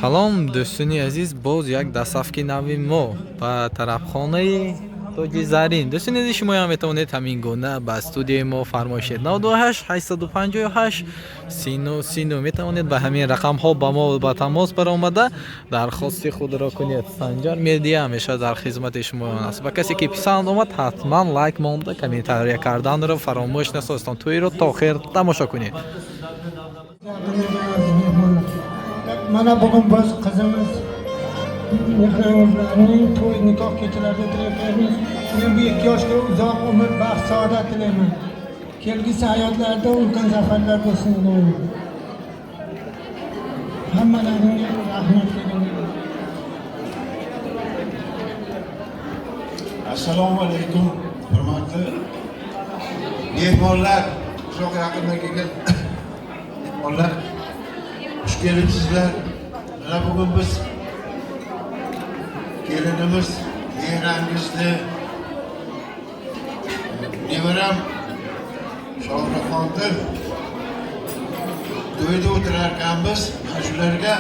Салом дӯстони азиз, боз як дастсафки нави мо ба тарабхонаи тоҷи зарин. Дӯстони азиз, шумо метавонед ҳамин гуна ба студияи мо фармоишед 98 858 39 метавонед ба ҳамин рақамҳо ба мо ба тамос баромада дархости худро кунед. Санҷар медиа ҳамеша дар хизмати шумо аст. Ба касе ки писанд омад, ҳатман лайк монда, комментария карданро фаромӯш насозед. Тӯйро то охир тамошо кунед. Mana bugun biz qizimiz mehribonlarning to'y nikoh kechalarida tilayapmiz. Men bu 2 yoshga uzoq umr, baxt, saodat tilayman. Kelgusi hayotlarida ulkan zafarlar bo'lsin deyman. Hammalaringga rahmat deyman. Assalomu alaykum, hurmatli mehmonlar, uzoq yaqindan kelgan mehmonlar. Xush kelibsizlar. Mana bugun biz kelinimiz Mehrangizni nevaram Shohruxxondir to'yda o'tirarkanmiz. Mana shularga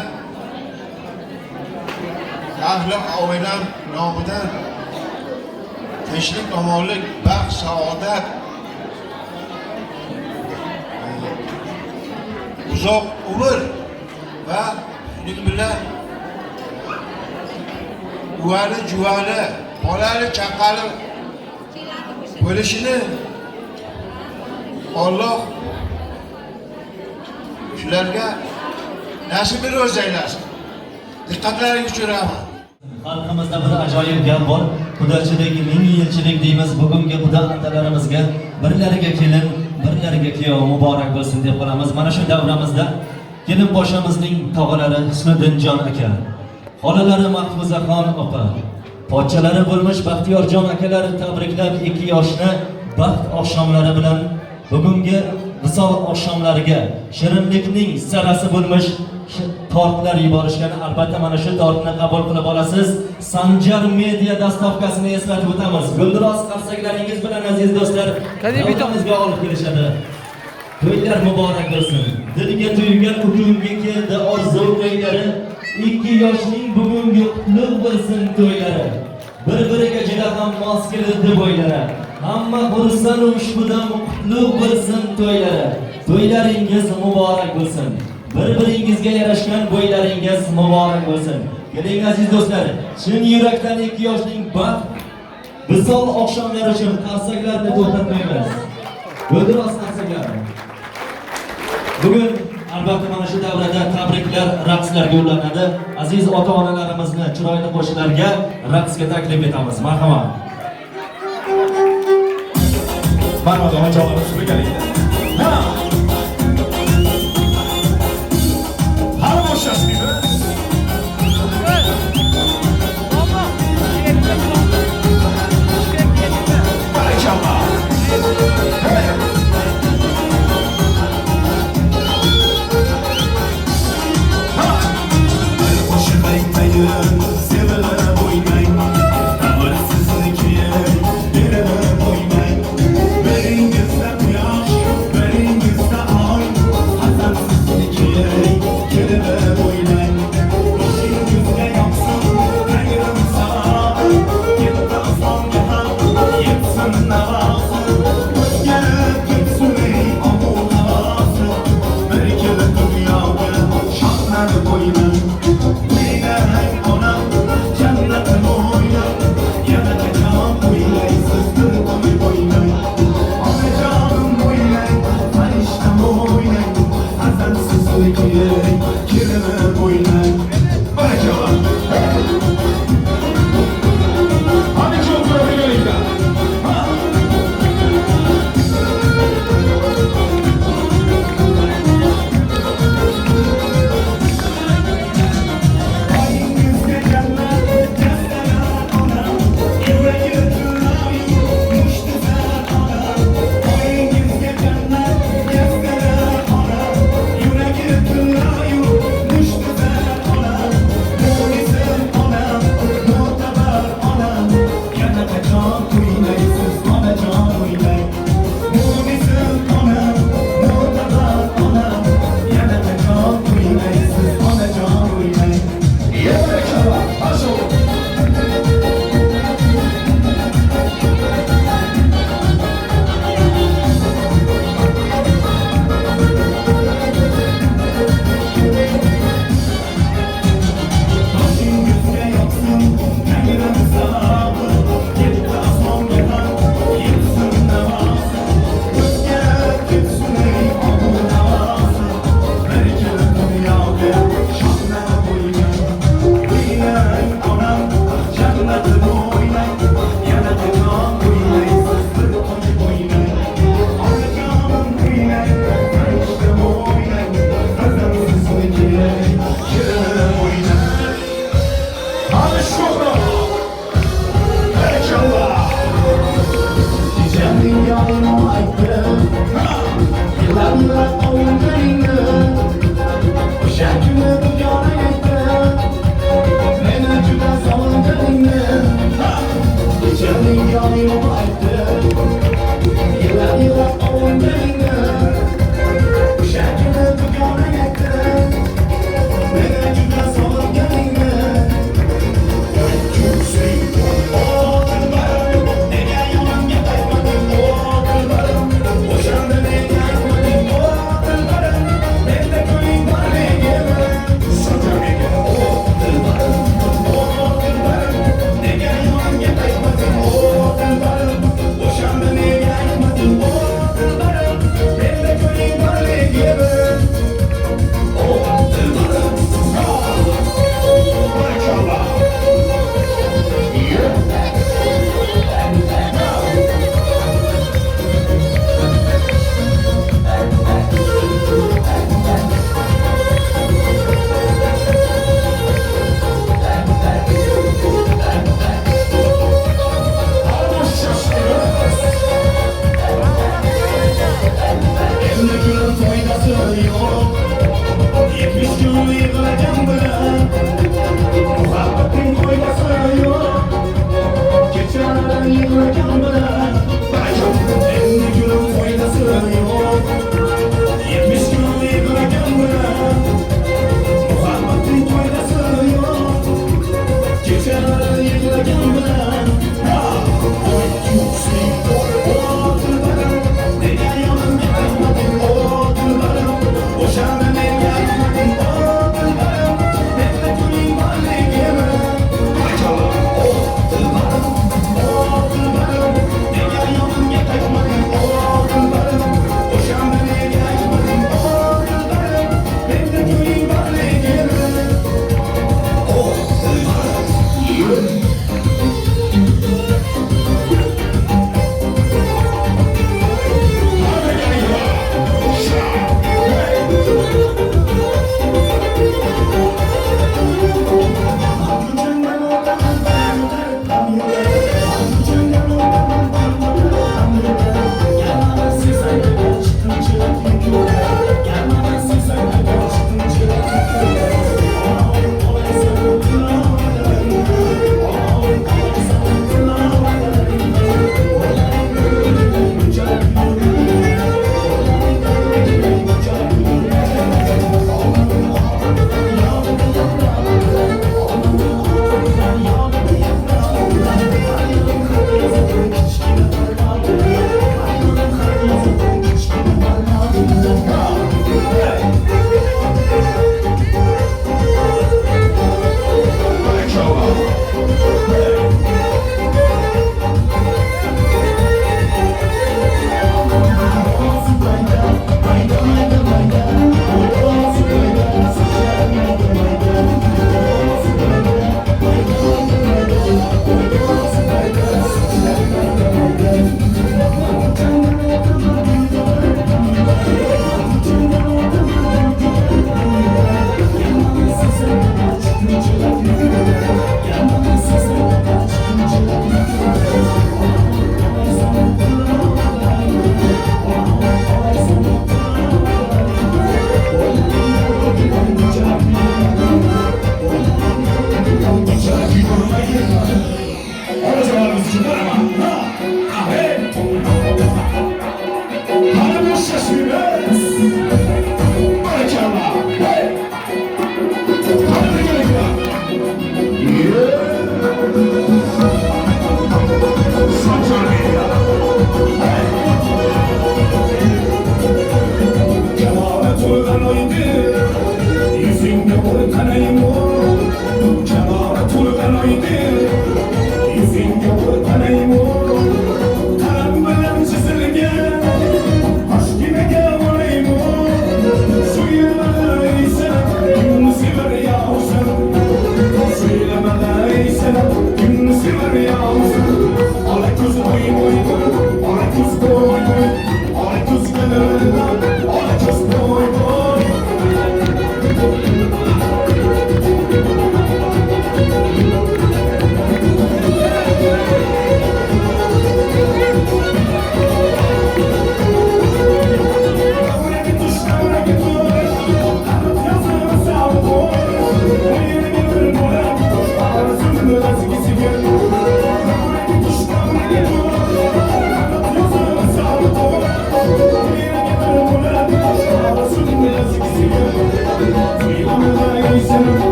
ahli oilam nomidan tinchlik, omonlik, baxt, saodat, uzoq umr va shuning bilan uvali juvali, bolali chaqali bo'lishini Alloh shularga nasibini o'zi aylasin. Diqqatlaringizni so'raman. Xalqimizda bir ajoyib gap bor. Xudochilik, ming yilchilik deymiz. Bugungi xudo andalarimizga birlariga kelin, birlariga kuyov muborak bo'lsin deb qolamiz. Mana shu davramizda kelin boshimizning tog'alari Husniddinjon aka, xolalari Mahfuzaxon opa, pochchalari bo'lmish Baxtiyorjon akalari tabriklab 2 yoshni baxt oqshomlari bilan bugungi visol oqshomlariga shirinlikning sarasi bo'lmish tortlar yuborishgan. Albatta mana shu tortni qabul qilib olasiz. Sanjar media dastavkasini eslatib o'tamiz. Guldiroz qarsaklaringiz bilan aziz do'stlar, Kanibadamizga olib kelishadi. To'ylar muborak bo'lsin. Dilga tuygan bugungi keldi orzu to'ylari. 2 yoshning bugungi qutlug' bo'lsin to'ylari. Bir-biriga juda ham mos keldi bo'ylari. Hamma xursand ushbudan qutlug' bo'lsin to'ylari. To'ylaringiz muborak bo'lsin. Bir-biringizga yarashgan bo'ylaringiz muborak bo'lsin. Keling aziz do'stlar, chin yurakdan 2 yoshning baxt visol oqshomlari uchun qarsaklarni to'xtatmaymiz. Guldiroz qarsaklar. Bugun albatta mana shu davrada tabriklar, raqslar yo'llanadi. Aziz ota-onalarimizni chiroyli qo'shiqlarga raqsga taklif etamiz. Marhamat. Marhamat, onajonlarimiz birgalikda. Kelime boylan